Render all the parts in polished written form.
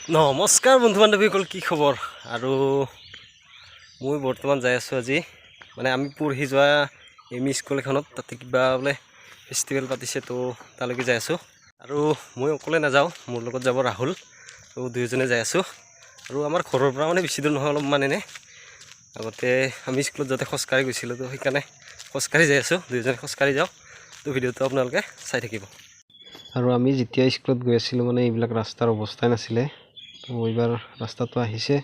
নমস্কাৰ বন্ধু বান্ধৱীসকল, কি খবৰ? আৰু মই বৰ্তমান যাই আছোঁ আজি মানে আমি পঢ়ি যোৱা এম ই স্কুল এখনত, তাতে কিবা বোলে ফেষ্টিভেল পাতিছে, তো তালৈকে যাই আছোঁ। আৰু মই অকলে নাযাওঁ, মোৰ লগত যাব ৰাহুল, তো দুয়োজনে যাই আছোঁ। আৰু আমাৰ ঘৰৰ পৰা মানে বেছি দূৰ নহয়, অলপমান এনে। আগতে আমি স্কুলত যাতে খোজকাঢ়ি গৈছিলোঁ, তো সেইকাৰণে খোজকাঢ়ি যাই আছোঁ, দুয়োজনে খোজকাঢ়ি যাওঁ। তো ভিডিঅ'টো আপোনালোকে চাই থাকিব। আৰু আমি যেতিয়া স্কুলত গৈ আছিলোঁ মানে এইবিলাক ৰাস্তাৰ অৱস্থাই নাছিলে। তো এইবাৰ ৰাস্তাটো আহিছে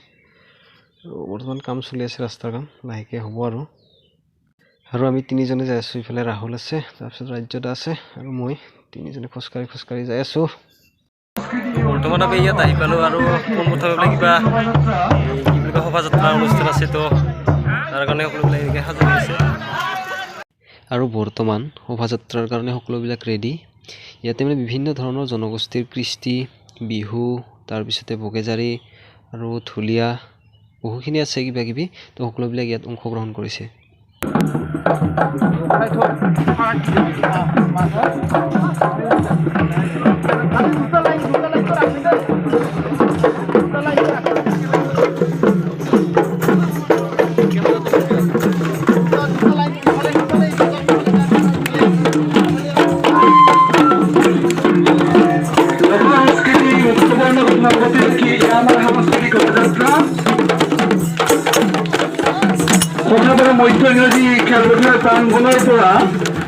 আৰু বৰ্তমান কাম চলি আছে, ৰাস্তাৰ কাম লাহেকৈ হ'ব। আৰু আমি তিনিজনে যাই আছোঁ, ইফালে ৰাহুল আছে, তাৰপিছত ৰাজ্যদা আছে আৰু মই, তিনিজনে খোজকাঢ়ি যাই আছোঁ। বৰ্তমান আমি ইয়াত আহি পালোঁ আৰু পোনপ্ৰথমে কিবা কি বুলি কয় শোভাযাত্ৰা অনুষ্ঠান আছে, তো তাৰ কাৰণে সকলোবিলাক এনেকৈ সাজু হৈছে। আৰু বৰ্তমান শোভাযাত্ৰাৰ কাৰণে সকলোবিলাক ৰেডি। ইয়াতে মানে বিভিন্ন ধৰণৰ জনগোষ্ঠীৰ কৃষ্টি, বিহু, তাৰপিছতে বগেজাৰী আৰু ঢুলীয়া বহুখিনি আছে কিবা কিবি, তো সকলোবিলাক ইয়াত অংশগ্ৰহণ কৰিছে। মধ্য ইংৰাজী খেলপথাৰ প্ৰাংগণৰ পৰা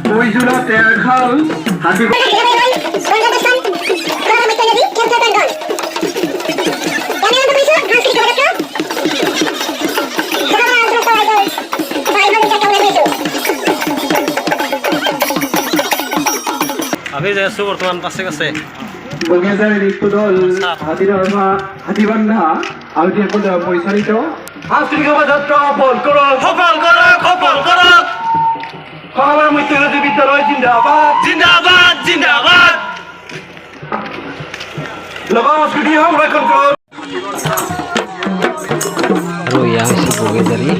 কৈজোৰা তেৰখাল হাতী আমি যাই আছোঁ বৰ্তমান কাছে কাছে। বগেজাৰী নৃত্য দল হাতীবান্ধা আউটীয়াসকলে পৰিচালিত সাংস্কৃতিক শোভাযাত্ৰা সফল কৰক, সফল কৰক, সফল কৰক। খোৱাবাৰ মধ্য ইংৰাজী বিদ্যালয় জিন্দাবাদ, জিন্দাবাদ, জিন্দাবাদ। লোক সংস্কৃতি সংৰক্ষণ কৰক। আৰু এয়া হৈছে বগেজাৰী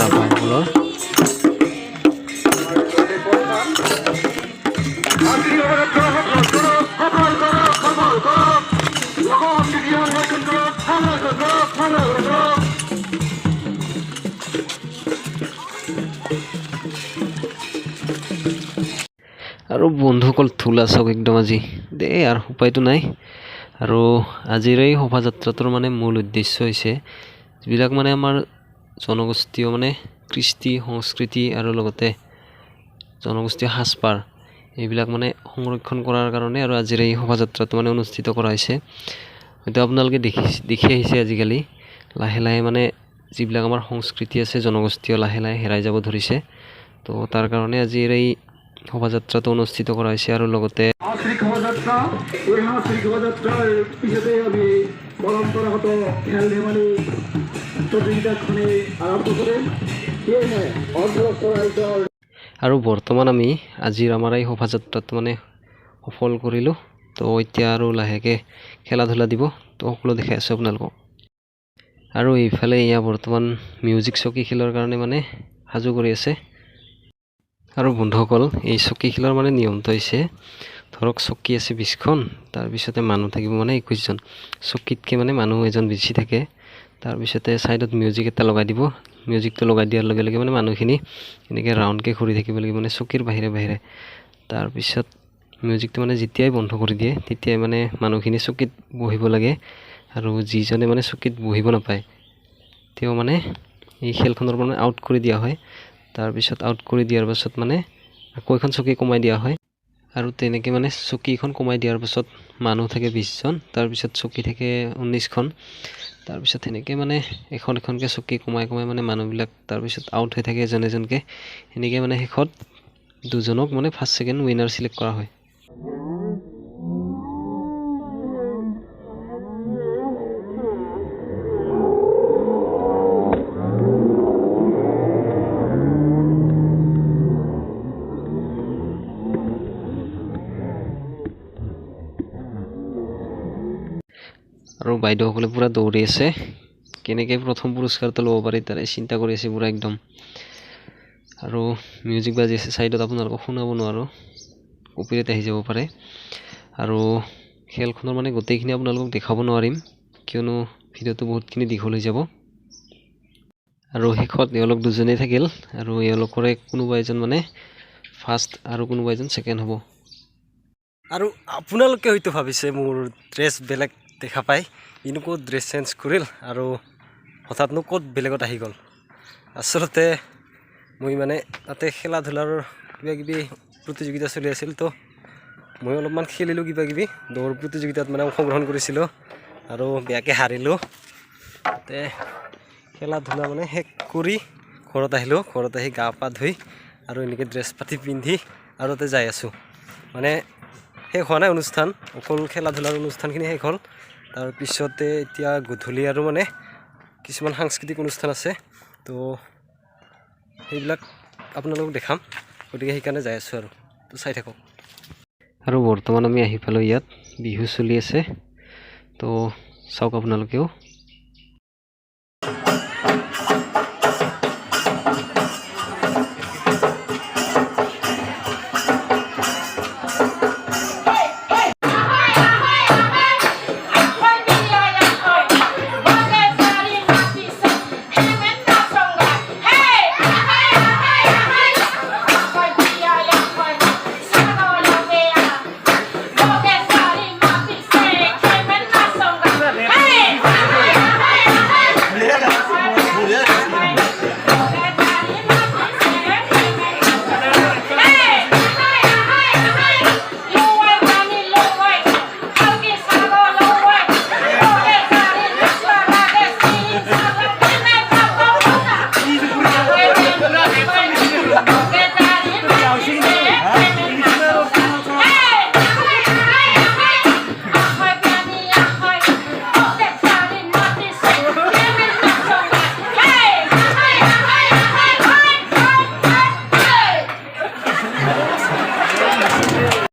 ৰাভাসকলৰ। আৰু বন্ধুসকল থোলা চাওক একদম আজি দেই, আৰু উপায়তো নাই। আৰু আজিৰ এই শোভাযাত্ৰাটোৰ মানে মূল উদ্দেশ্য হৈছে যিবিলাক মানে আমাৰ জনগোষ্ঠীয় মানে কৃষ্টি সংস্কৃতি আৰু লগতে জনগোষ্ঠীয় সাজপাৰ, এইবিলাক মানে সংৰক্ষণ কৰাৰ কাৰণে আৰু আজিৰ এই শোভাযাত্ৰাটো মানে অনুষ্ঠিত কৰা হৈছে। হয়তো আপোনালোকে দেখি আহিছে আজিকালি লাহে লাহে মানে যিবিলাক আমাৰ সংস্কৃতি আছে জনগোষ্ঠীয় লাহে লাহে হেৰাই যাব ধৰিছে। তো তাৰ কাৰণে আজিৰ এই শোভাযাত্ৰাটো অনুষ্ঠিত কৰা হৈছে। আৰু লগতে সাংস্কৃতিক শোভাযাত্ৰা, এই সাংস্কৃতিক শোভাযাত্ৰাৰ পিছতে আমি পৰম্পৰাগত খেল ধেমালি প্ৰতিযোগিতাখনি আৰম্ভ কৰিম। সেয়েহে অন্তঃৰাষ্ট্ৰীয় ৰাইজৰ আৰু বৰ্তমান আমি আজিৰ আমাৰ এই শোভাযাত্ৰাটো মানে সফল কৰিলোঁ। তো এতিয়া আৰু লাহেকৈ খেলা ধূলা দিব, তো সকলো দেখাই আছোঁ আপোনালোকক। আৰু এইফালে এয়া বৰ্তমান মিউজিক চকী খেলৰ কাৰণে মানে সাজু কৰি আছে। আৰু বন্ধুসকল, এই চকী খেলৰ মানে নিয়মটো হৈছে, ধৰক চকী আছে 20খন, তাৰপিছতে মানুহ থাকিব মানে 21জন। চকীতকৈ মানে মানুহ এজন বেছি থাকে। তাৰপিছতে ছাইডত মিউজিক এটা লগাই দিব। মিউজিকটো লগাই দিয়াৰ লগে লগে মানে মানুহখিনি এনেকৈ ৰাউণ্ডকৈ ঘূৰি থাকিব লাগিব, মানে চকীৰ বাহিৰে বাহিৰে। তাৰপিছত মিউজিকটো মানে যেতিয়াই বন্ধ কৰি দিয়ে তেতিয়াই মানে মানুহখিনি চকীত বহিব লাগে। আৰু যিজনে মানে চকীত বহিব নাপায় তেওঁ মানে এই খেলখনৰ মানে আউট কৰি দিয়া হয়। তাৰপিছত আউট কৰি দিয়াৰ পাছত মানে আকৌ এখন চকী কমাই দিয়া হয়। আৰু তেনেকৈ মানে চকীখন কমাই দিয়াৰ পাছত মানুহ থাকে 20জন, তাৰপিছত চকী থাকে 19খন। তাৰপিছত সেনেকৈ মানে এখন এখনকৈ চকী কমাই মানে মানুহবিলাক তাৰপিছত আউট হৈ থাকে এজন এজনকৈ। সেনেকৈ মানে শেষত দুজনক মানে ফাৰ্ষ্ট ছেকেণ্ড উইনাৰ চিলেক্ট কৰা হয়। আৰু বাইদেউসকলে পূৰা দৌৰি আছে, কেনেকৈ প্ৰথম পুৰস্কাৰটো ল'ব পাৰি তাৰে চিন্তা কৰি আছে পূৰা একদম। আৰু মিউজিক বাজি আছে সাইডত, আপোনালোকক শুনাব নোৱাৰোঁ, কপিৰাইট আহি যাব পাৰে। আৰু খেলখনৰ মানে গোটেইখিনি আপোনালোকক দেখাব নোৱাৰিম, কিয়নো ভিডিঅ'টো বহুতখিনি দীঘল হৈ যাব আৰু শেষত এওঁলোক দুজনেই থাকিল আৰু এওঁলোকৰে কোনোবা এজন মানে ফাৰ্ষ্ট আৰু কোনোবা এজন ছেকেণ্ড হ'ব আৰু আপোনালোকে হয়তো ভাবিছে মোৰ ড্ৰেছ বেলেগ দেখা পায় ইনো ক'ত ড্ৰেছ চেঞ্জ কৰিল আৰু হঠাৎনো ক'ত বেলেগত আহি গ'ল আচলতে মই মানে তাতে খেলা ধূলাৰ কিবা কিবি প্ৰতিযোগিতা চলি আছিল তো মই অলপমান খেলিলোঁ কিবা কিবি দৌৰ প্ৰতিযোগিতাত মানে অংশগ্ৰহণ কৰিছিলোঁ আৰু বেয়াকৈ হাৰিলোঁ তাতে খেলা ধূলা মানে শেষ কৰি ঘৰত আহিলোঁ ঘৰত আহি গা পা ধুই আৰু এনেকৈ ড্ৰেছ পাতি পিন্ধি আৰু তাতে যাই আছোঁ মানে শেষ হোৱা নাই অনুষ্ঠান অকল খেলা ধূলাৰ অনুষ্ঠানখিনি শেষ হ'ল তাৰপিছতে এতিয়া গধূলি আৰু মানে কিছুমান সাংস্কৃতিক অনুষ্ঠান আছে তো সেইবিলাক আপোনালোকক দেখাম গতিকে সেইকাৰণে যাই আছোঁ আৰু তো চাই থাকক আৰু বৰ্তমান আমি আহি পালোঁ ইয়াত বিহু চলি আছে তো চাওক আপোনালোকেও